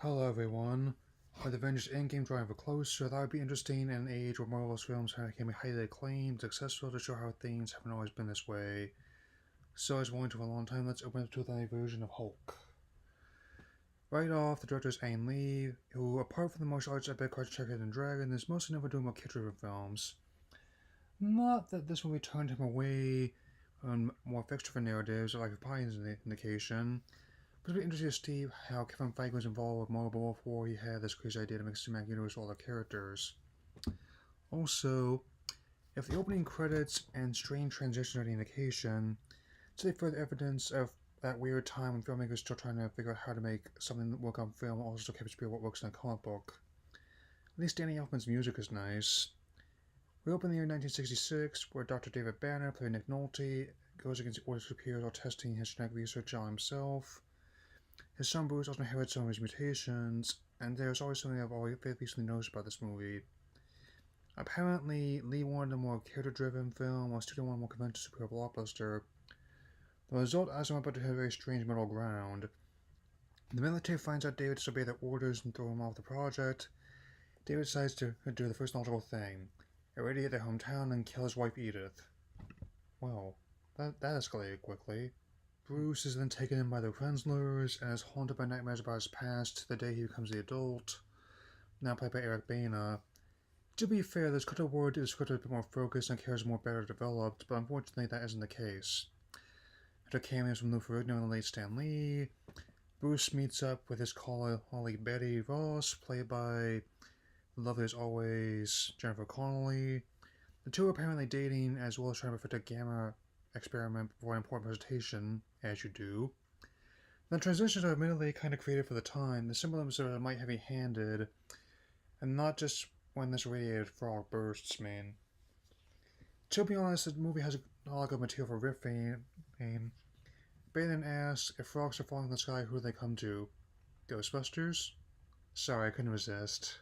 Hello everyone. With Avengers Endgame drawing ever closer, that would be interesting in an age where Marvel's films can be highly acclaimed, successful to show how things haven't always been this way. So as wanted for a long time, let's open up to the version of Hulk. Right off, the director is Ang Lee, who, apart from the martial arts epic Crouching Tiger, Hidden Dragon, is mostly known for doing more kid-driven films. Not that this movie turned him away from more fixed-driven narratives, like Pine's indication. But it'd be interesting to see how Kevin Feige was involved with Marvel before he had this crazy idea to make a cinematic universe with all the characters. Also, if the opening credits and strange transition are the indication, it's a further evidence of that weird time when filmmakers are still trying to figure out how to make something that work on film and also still keep spirit what works in a comic book. At least Danny Elfman's music is nice. We open the year 1966, where Dr. David Banner, played Nick Nolte, goes against the orders of peers while testing his genetic research on himself. His son Bruce also inherits some of his mutations, and there's always something I've always recently noticed about this movie. Apparently, Lee wanted a more character-driven film, while Studio wanted a more conventional superhero blockbuster. The result is I'm about to hit a very strange middle ground. The military finds out David disobeyed their orders and throw him off the project. David decides to do the first logical thing, irradiate their hometown and kill his wife Edith. Well, that escalated quickly. Bruce is then taken in by the Krenslers and is haunted by nightmares about his past to the day he becomes the adult, now played by Eric Bana. To be fair, the scripted word is scripted a bit more focused and characters more better developed, but unfortunately that isn't the case. After cameos from Lou Ferrigno and the late Stan Lee, Bruce meets up with his colleague Betty Ross, played by the lovely as always Jennifer Connelly. The two are apparently dating as well as trying to perfect a gamma experiment before an important presentation, as you do. The transitions are admittedly kind of creative for the time. The symbolisms are might heavy-handed, and not just when this radiated frog bursts, man. To be honest, the movie has a lot of material for riffing. Baden asks, if frogs are falling from the sky, who do they come to? Ghostbusters? Sorry, I couldn't resist.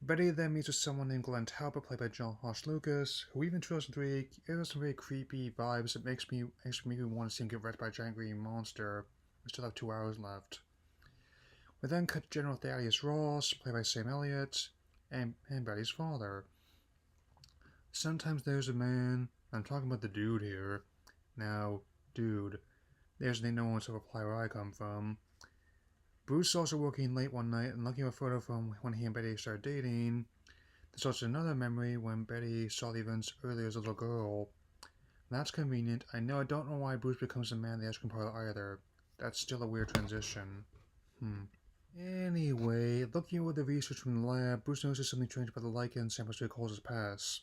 Betty then meets with someone named Glenn Talbot, played by Josh Lucas, who even in 2003 gives some very creepy vibes that makes me want to see him get wrecked by a giant green monster. We still have 2 hours left. We then cut to General Thaddeus Ross, played by Sam Elliott, and Betty's father. Sometimes there's a man, I'm talking about the dude here. Now, dude, there's a name no one wants to reply where I come from. Bruce is also working late one night and looking at a photo from when he and Betty started dating. There's also another memory when Betty saw the events earlier as a little girl. That's convenient. I don't know why Bruce becomes a man in the ice cream parlor either. That's still a weird transition. Anyway, looking over the research from the lab, Bruce notices something strange about the lichen samples he calls his pass.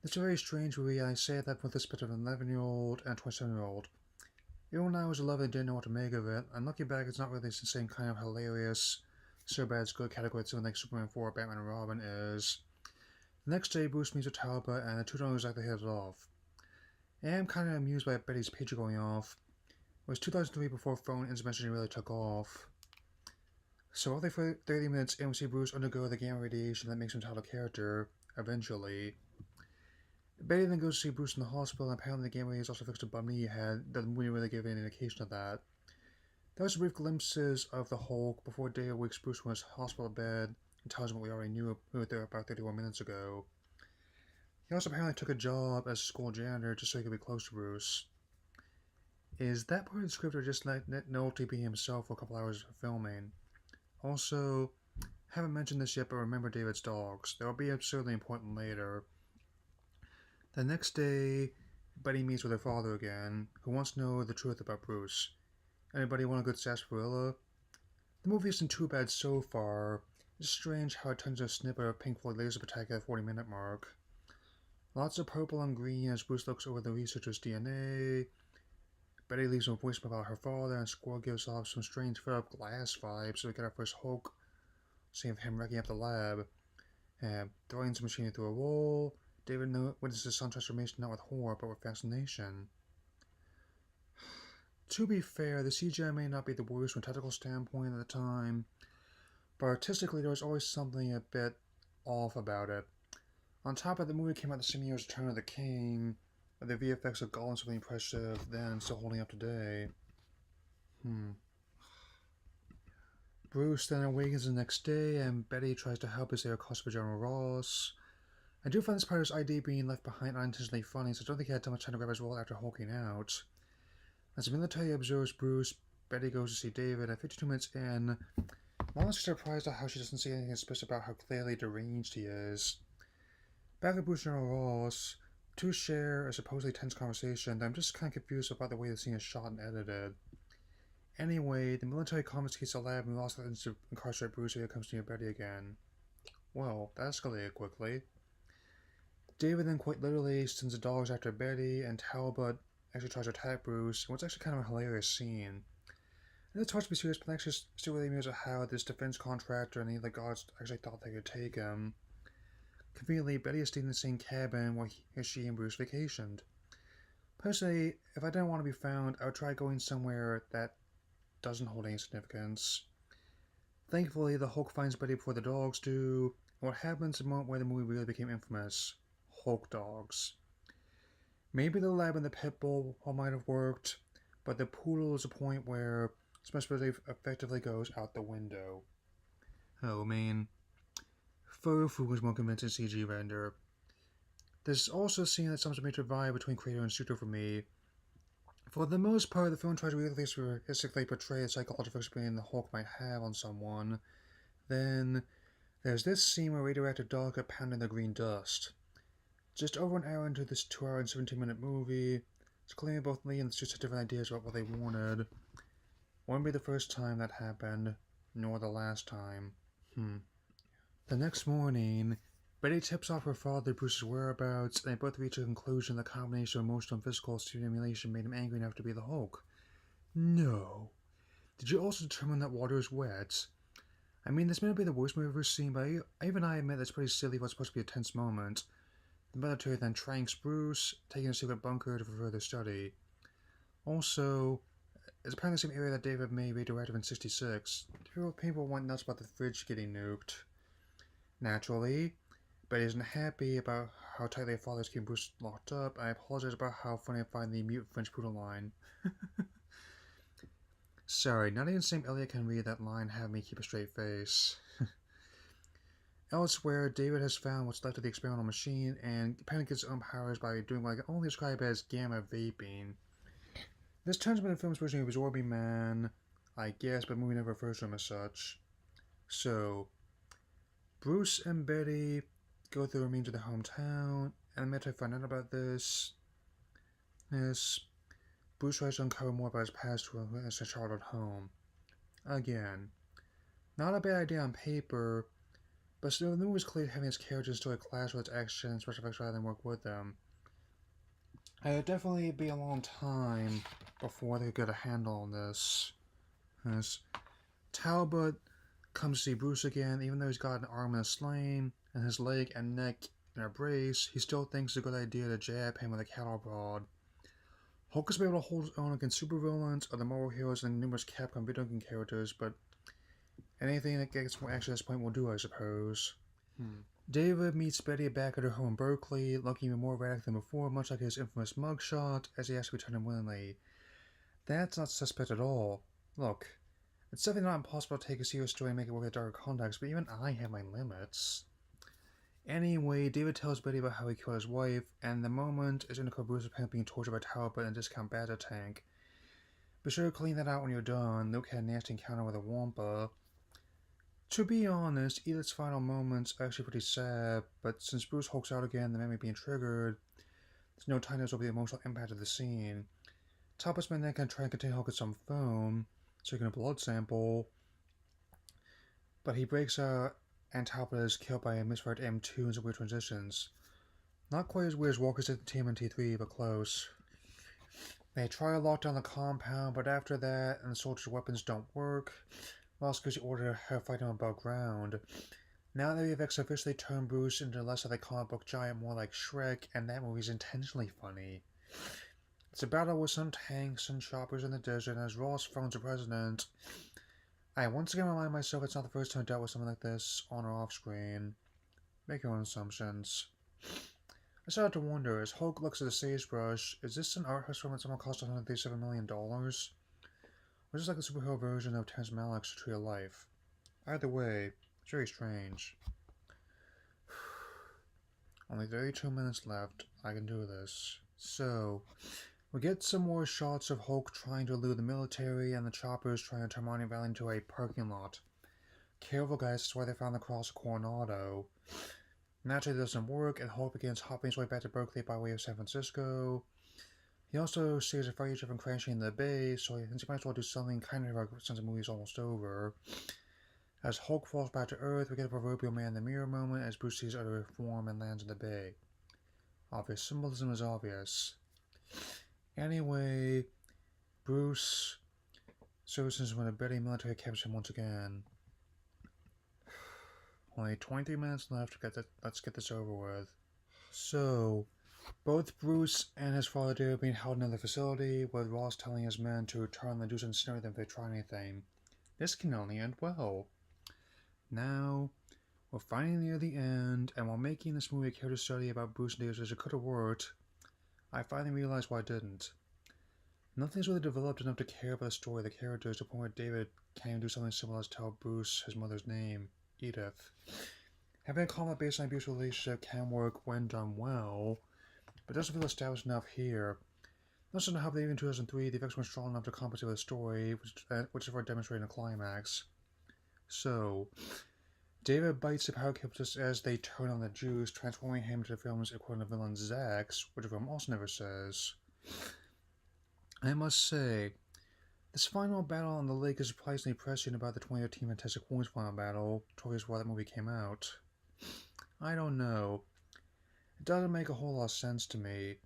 It's a very strange movie, and I say that with the perspective of an 11-year-old and a 27-year-old. Even when I was 11 and didn't know what to make of it, and looking back, it's not really the same kind of hilarious, so bad it's good category that something like Superman 4 or Batman and Robin is. The next day, Bruce meets with Talbot, and the two don't exactly hit it off. I am kind of amused by Betty's pager going off. It was 2003 before phone instant messaging really took off. So roughly for 30 minutes in, we see Bruce undergo the gamma radiation that makes him a character, eventually. Betty then goes to see Bruce in the hospital, and apparently the gamma rays also fixed a bum knee he had. Doesn't really give any indication of that. There was brief glimpses of the Hulk before Data wakes Bruce from his hospital bed and tells him what we already knew about 31 minutes ago. He also apparently took a job as a school janitor just so he could be close to Bruce. Is that part of the script or just let Nolte be himself for a couple hours of filming? Also, haven't mentioned this yet, but remember David's dogs. They'll be absurdly important later. The next day, Betty meets with her father again, who wants to know the truth about Bruce. Anybody want a good sarsaparilla? The movie isn't too bad so far. It's strange how it turns into a snippet of Pink Floyd laser attack at the 40-minute mark. Lots of purple and green as Bruce looks over the researcher's DNA. Betty leaves him a voicemail about her father, and Squirrel gives off some strange fed-up glass vibes, so we get our first Hulk scene of him wrecking up the lab, throwing some machinery through a wall. David witnesses his son's transformation not with horror, but with fascination. To be fair, the CGI may not be the worst from a technical standpoint at the time, but artistically there was always something a bit off about it. On top of it, the movie came out the same year as Return of the King, but the VFX of Gollum's something impressive then and still holding up today. Bruce then awakens the next day, and Betty tries to help as they are accosted by General Ross. I do find this part of his ID being left behind unintentionally funny, so I don't think he had too much time to grab his wallet after hulking out. As the military observes Bruce, Betty goes to see David, and 52 minutes in, Mom is surprised at how she doesn't see anything suspicious about how clearly deranged he is. Back at Bruce and General Ross, the two share a supposedly tense conversation that I'm just kind of confused about the way the scene is shot and edited. Anyway, the military confiscates the lab and Ross threatens to incarcerate Bruce if he comes near Betty again. Well, that escalated quickly. David then quite literally sends the dogs after Betty, and Talbot actually tries to attack Bruce, and what's actually kind of a hilarious scene. And it's hard to be serious, but actually still really amused at how this defense contractor and the other guards actually thought they could take him. Conveniently, Betty is staying in the same cabin where she and Bruce vacationed. Personally, if I didn't want to be found, I would try going somewhere that doesn't hold any significance. Thankfully, the Hulk finds Betty before the dogs do, and what happens is the moment where the movie really became infamous. Hulk dogs. Maybe the lab and the pit bull all might have worked, but the poodle is a point where specialty effectively goes out the window. Oh man. Furfu was more convincing CG render. There's also a scene that sums a major vibe between creator and shooter for me. For the most part, the film tries to realistically portray the psychological experience the Hulk might have on someone. Then, there's this scene where radioactive dogs get pounded in the green dust. Just over an hour into this 2 hour and 17-minute movie, it's clear both Lee and Stu had different ideas about what they wanted. Wouldn't be the first time that happened, nor the last time. The next morning, Betty tips off her father Bruce's whereabouts, and they both reach a conclusion the combination of emotional and physical stimulation made him angry enough to be the Hulk. No. Did you also determine that water is wet? I mean, this may not be the worst movie I've ever seen, but even I admit that's pretty silly for what's supposed to be a tense moment. The military then tranks Bruce, taking a secret bunker for further study. Also, it's apparently the same area that David made radioactive in '66. People went nuts about the fridge getting nuked. Naturally, Betty isn't happy about how tightly her father's keeping Bruce locked up, and I apologize about how funny I find the mute French poodle line. Sorry, not even Sam Elliott can read that line and have me keep a straight face. Elsewhere, David has found what's left of the experimental machine and apparently gets his own powers by doing what I can only describe as gamma vaping. This turns him into the film's version of Absorbing Man, I guess, but the movie never refers to him as such. So, Bruce and Betty go through the remains of their hometown, and the minute I find out about this, Bruce tries to uncover more about his past to his childhood home. Again, not a bad idea on paper, but still, the movie was clearly having its characters still clash with its action and special effects rather than work with them. It would definitely be a long time before they could get a handle on this. As Talbot comes to see Bruce again, even though he's got an arm in a sling, and his leg and neck in a brace, he still thinks it's a good idea to jab him with a cattle prod. Hulk is able to hold his own against supervillains, other Marvel heroes, and numerous Capcom video game characters, but anything that gets more action at this point will do, I suppose. David meets Betty back at her home in Berkeley, looking even more erratic than before, much like his infamous mugshot, as he asks to return him willingly. That's not suspect at all. Look, it's definitely not impossible to take a serious story and make it work with darker context, but even I have my limits. Anyway, David tells Betty about how he killed his wife, and the moment is undercover Bruce apparently being tortured by Talbot in a discount Badger tank. Be sure to clean that out when you're done. Luke had a nasty encounter with a Wampa. To be honest, Edith's final moments are actually pretty sad, but since Bruce hulks out again, the memory being triggered, there's no time to absorb the emotional impact of the scene. Talbot's man then can try and contain Hulk at some phone, so he can a blood sample, but he breaks out and Talbot is killed by a misfired M2 in some weird transitions. Not quite as weird as Walker's at TMNT3, but close. They try to lock down the compound, but after that, and the soldiers' weapons don't work, Ross gives the order to have fight him above ground. Now that the effects officially turned Bruce into less of a comic book giant, more like Shrek, and that movie's intentionally funny. It's a battle with some tanks and choppers in the desert, and as Ross phones the president, I once again remind myself it's not the first time I dealt with something like this, on or off screen. Make your own assumptions. I started to wonder, as Hulk looks at the sagebrush, is this an art house film that someone cost $137 million? Or is this like a superhero version of Terrence Malick's Tree of Life? Either way, it's very strange. Only 32 minutes left. I can do this. So, we get some more shots of Hulk trying to elude the military and the choppers trying to turn Mountain Valley into a parking lot. Careful guys, that's why they found the cross of Coronado. Naturally, it doesn't work, and Hulk begins hopping his way back to Berkeley by way of San Francisco. He also sees a fire from crashing in the bay, so he thinks he might as well do something kind of heroic since the movie's almost over. As Hulk falls back to Earth, we get a proverbial man in the mirror moment as Bruce sees other form and lands in the bay. Obvious symbolism is obvious. Anyway, Bruce services when a Betty military captures him once again. Only 23 minutes left. Let's get this over with. So, both Bruce and his father are being held in another facility, with Ross telling his men to return and do something snare them if they try anything. This can only end well. Now, we're finally near the end, and while making this movie a character study about Bruce and David as it could have worked, I finally realized why it didn't. Nothing's really developed enough to care about the story of the characters to the point where David can't even do something simple as tell Bruce his mother's name, Edith. Having a combat based on abuse relationship can work when done well, but it doesn't feel established enough here. Not so how even in 2003 the effects weren't strong enough to compensate with the story, which is for demonstrating a climax. So, David bites the power cube just as they turn on the juice, transforming him into the film's equivalent of villain Zax, which the film also never says. I must say, this final battle on the lake is surprisingly prescient about the 2013 Fantastic Four's final battle, 12 years before that movie came out. I don't know. It doesn't make a whole lot of sense to me.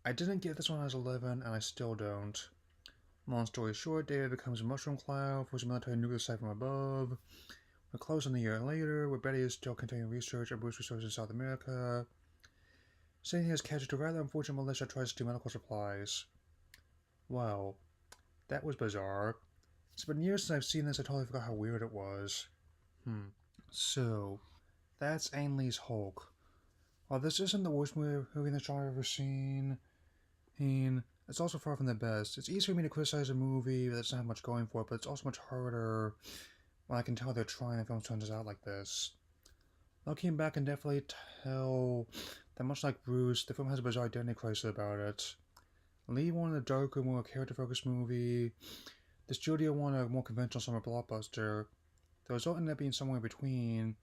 I didn't get this when I was 11, and I still don't. Long story short, David becomes a mushroom cloud, forcing a military nuclear site from above. We're close on a year later, where Betty is still continuing research and Bruce researches in South America. Saying he has captured a rather unfortunate militia that tries to do medical supplies. Well, that was bizarre. It's been years since I've seen this, I totally forgot how weird it was. So, that's Ang Lee's Hulk. While this isn't the worst movie in the genre I've ever seen, it's also far from the best. It's easy for me to criticize a movie that doesn't have much going for it, but it's also much harder when I can tell they're trying and the film turns out like this. Looking back, I can definitely tell that much like Bruce, the film has a bizarre identity crisis about it. Lee wanted a darker, more character-focused movie. The studio wanted a more conventional summer blockbuster. The result ended up being somewhere in between,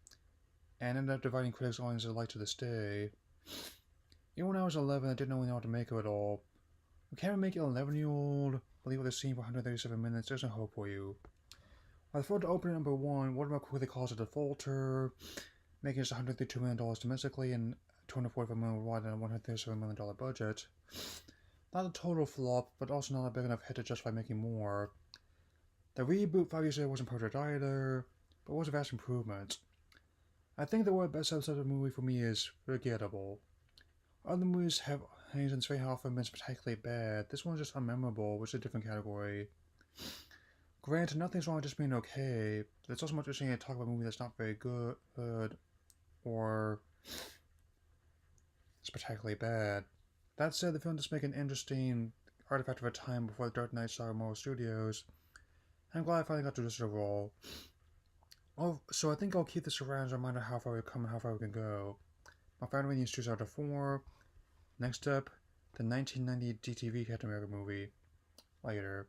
and ended up dividing critics' audiences alike to this day. Even when I was 11, I didn't really know what to make of it all. We can't make an 11-year-old believe what they're seeing for 137 minutes. There's no hope for you. While the film opened at #1, Warner quickly calls it a defaulter, making just $132 million domestically and $245 million worldwide on a $137 million budget. Not a total flop, but also not a big enough hit to justify making more. The reboot 5 years later wasn't perfect either, but was a vast improvement. I think the word best episode of the movie for me is forgettable. Other movies have since very often been spectacularly bad. This one's just unmemorable, which is a different category. Granted, nothing's wrong with just being okay, but it's also much interesting to talk about a movie that's not very good or spectacularly bad. That said, the film does make an interesting artifact of a time before the Dark Knight saga Marvel Studios. I'm glad I finally got to this overall. So I think I'll keep this around as a reminder how far we've come and how far we can go. My final rating is 2 out of 4. Next up, the 1990 DTV Captain America movie. Later.